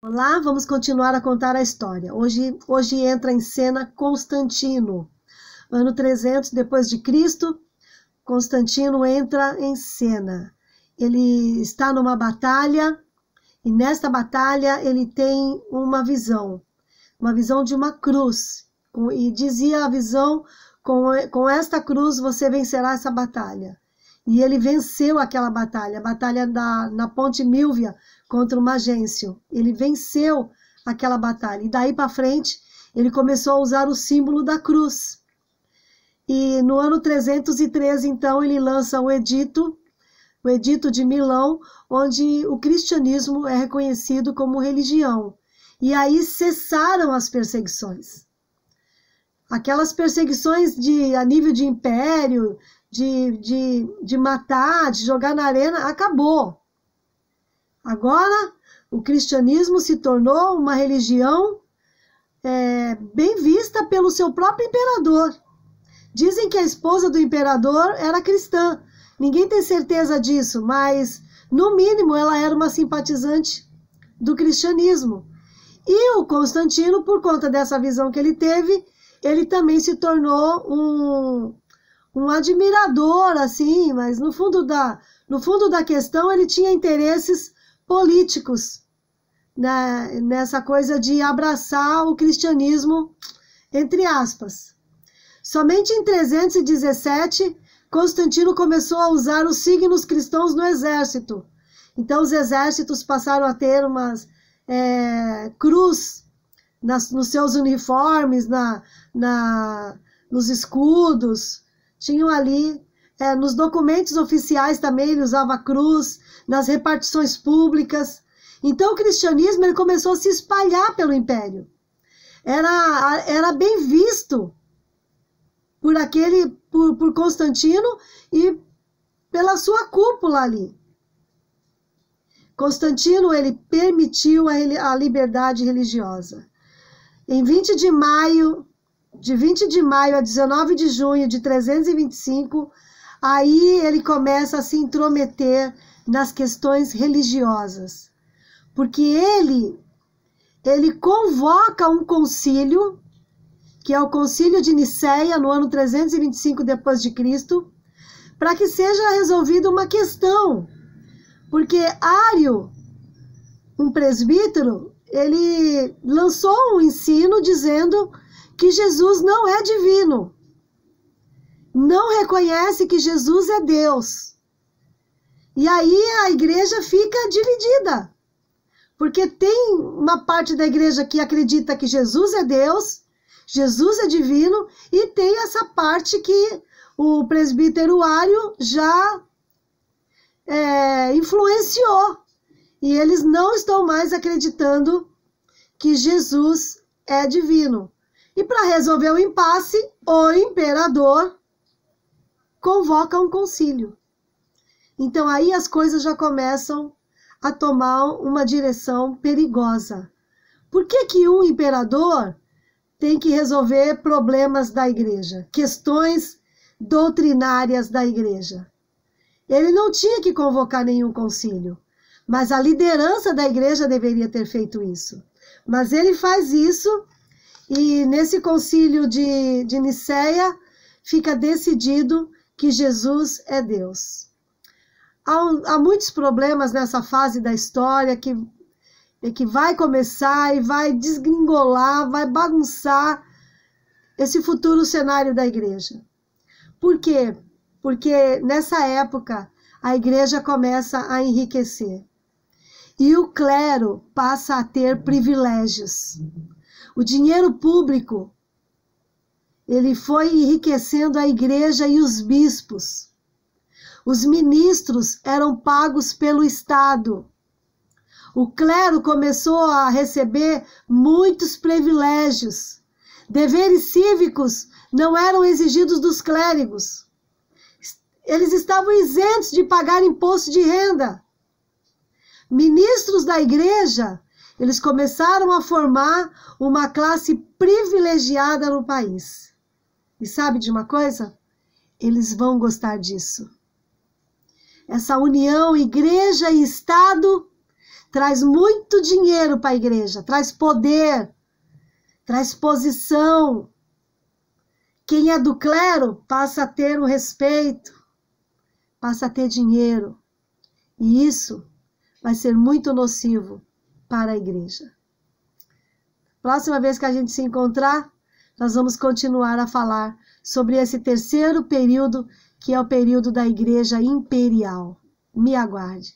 Olá, vamos continuar a contar a história. Hoje entra em cena Constantino. Ano 300 depois de Cristo, Constantino entra em cena. Ele está numa batalha e nesta batalha ele tem uma visão de uma cruz. E dizia a visão, com esta cruz você vencerá essa batalha. E ele venceu aquela batalha, a batalha na Ponte Milvia contra o Magêncio. Ele venceu aquela batalha. E daí para frente, ele começou a usar o símbolo da cruz. E no ano 313, então, ele lança o Edito de Milão, onde o cristianismo é reconhecido como religião. E aí cessaram as perseguições. Aquelas perseguições a nível de império, de matar, de jogar na arena, acabou. Agora, o cristianismo se tornou uma religião bem vista pelo seu próprio imperador. Dizem que a esposa do imperador era cristã. Ninguém tem certeza disso, mas, no mínimo, ela era uma simpatizante do cristianismo. E o Constantino, por conta dessa visão que ele teve, ele também se tornou um admirador, assim, mas no fundo da questão ele tinha interesses políticos, né, nessa coisa de abraçar o cristianismo, entre aspas. Somente em 317, Constantino começou a usar os signos cristãos no exército. Então os exércitos passaram a ter umas cruz nos seus uniformes, nos escudos. Tinham ali, nos documentos oficiais também ele usava cruz, nas repartições públicas. Então o cristianismo ele começou a se espalhar pelo império. Era bem visto por Constantino e pela sua cúpula ali. Constantino ele permitiu a liberdade religiosa. Em 20 de maio a 19 de junho de 325, aí ele começa a se intrometer nas questões religiosas. Porque ele convoca um concílio, que é o Concílio de Nicéia, no ano 325 depois de Cristo, para que seja resolvida uma questão. Porque Ário, um presbítero, ele lançou um ensino dizendo que Jesus não é divino. Não reconhece que Jesus é Deus. E aí a igreja fica dividida. Porque tem uma parte da igreja que acredita que Jesus é Deus, Jesus é divino, e tem essa parte que o presbítero Ário já influenciou. E eles não estão mais acreditando que Jesus é divino. E para resolver o impasse, o imperador convoca um concílio. Então aí as coisas já começam a tomar uma direção perigosa. Por que um imperador tem que resolver problemas da igreja, questões doutrinárias da igreja? Ele não tinha que convocar nenhum concílio, mas a liderança da igreja deveria ter feito isso. Mas ele faz isso, e nesse concílio de Nicéia fica decidido que Jesus é Deus. Há muitos problemas nessa fase da história que vai começar e vai desgringolar, vai bagunçar esse futuro cenário da igreja. Por quê? Porque nessa época a igreja começa a enriquecer. E o clero passa a ter privilégios. O dinheiro público, ele foi enriquecendo a igreja e os bispos. Os ministros eram pagos pelo Estado. O clero começou a receber muitos privilégios. Deveres cívicos não eram exigidos dos clérigos. Eles estavam isentos de pagar imposto de renda. Ministros da igreja, eles começaram a formar uma classe privilegiada no país. E sabe de uma coisa? Eles vão gostar disso. Essa união igreja e Estado traz muito dinheiro para a igreja, traz poder, traz posição. Quem é do clero passa a ter um respeito, passa a ter dinheiro. E isso vai ser muito nocivo para a igreja. Próxima vez que a gente se encontrar, nós vamos continuar a falar sobre esse terceiro período, que é o período da igreja imperial. Me aguarde.